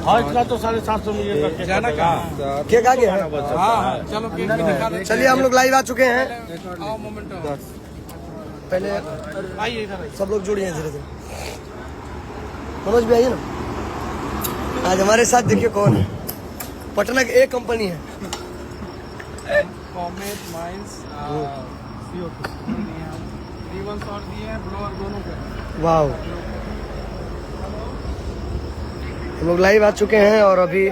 हाँ इसका तो 750 मिलियन का जाना कहाँ? केक आ गया है? हाँ चलो केक भी दिखा दो। चलिए हम लोग लाइव आ चुके हैं। आओ मोमेंटो। पहले आइए इधर। सब लोग जुड़िए धीरे धीरे। मनोज भी आइए ना। आज हमारे साथ देखिए कौन है। पटना की एक कंपनी है। कॉमेट माइंस रिवन शॉट दिए हैं ब्लोअर दोनों के। वाह, हम लोग लाइव आ चुके हैं और अभी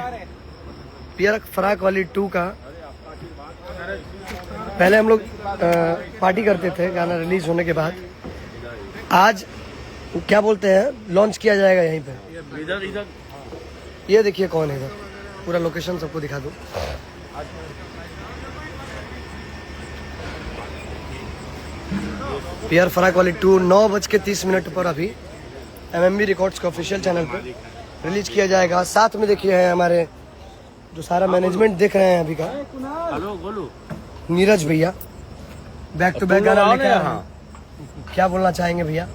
पियर फराक वाली 2 का पहले हम लोग पार्टी करते थे गाना रिलीज होने के बाद। आज क्या बोलते हैं लॉन्च किया जाएगा यहीं पे। इधर ये देखिए कौन है इधर। पूरा लोकेशन सबको दिखा दूं। पियर फराक वाली 2 9:30 पर अभी MMB रिकॉर्ड्स के ऑफिशियल चैनल पे रिलीज किया जाएगा। साथ में देखिए है हमारे जो सारा मैनेजमेंट देख रहे हैं अभी का। हेलो बोलो। नीरज भैया बैक टू बैक गाना लेकर आए हैं। क्या बोलना चाहेंगे भैया?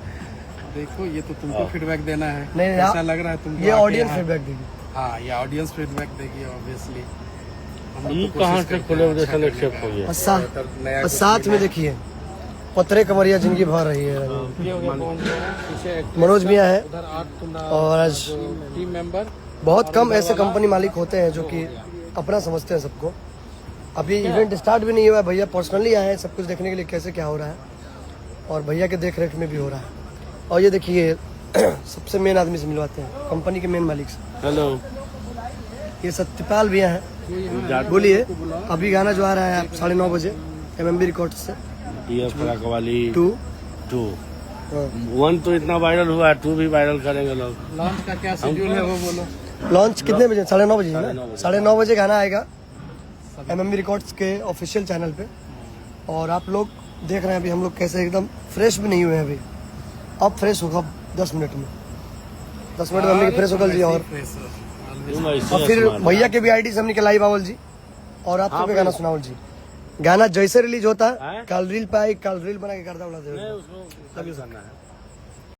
देखो ये तो तुमको फीडबैक देना है। नहीं ऐसा लग रहा है तुमको। ये ऑडियंस फीडबैक देगी। हाँ ये ऑडियंस फीडबैक देगी ऑब्वियसली। ये कहाँ से कोलैबोरेशन एक्सेप्ट हो गया? और साथ में देखिए पत्रे कमरिया जिंदगी भर रही है। मनोज भैया है और आज टीम मेंबर बहुत कम ऐसे कंपनी मालिक होते हैं जो कि अपना समझते हैं सबको। अभी इवेंट स्टार्ट भी नहीं हुआ है। भैया पर्सनली आए हैं सब कुछ देखने के लिए कैसे क्या हो रहा है और भैया के देख रेख में भी हो रहा है। और ये देखिए सबसे मेन आदमी से मिलवाते हैं कंपनी के मेन मालिक से। हेलो ये सत्यपाल भैया हैं। बोलिए अभी गाना जो आ रहा है 9:30 बजे MMB रिकॉर्ड से पियर फराक वाली 2 1 तो इतना वायरल हुआ है, 2 भी वायरल करेंगे लोग। लॉन्च का क्या शेड्यूल है वो बोलो। लॉन्च कितने बजे? 9:30 बजे ना। 9:30 बजे गाना आएगा MMB रिकॉर्ड्स के ऑफिशियल चैनल पे। और आप लोग देख रहे हैं अभी हम लोग कैसे एकदम फ्रेश भी नहीं हुए हैं अभी। अब फ्रेश होगा 10 मिनट में। 10 मिनट में हमने फ्रेश होकर जी। और फिर भैया के भी ID से हमने के लाइव आवल जी और आप सबके गाना सुनावल जी। गाना जैसे रिलीज होता है कल रील पे आई, कल रील बना के करता उड़ा दे। उसको करना है।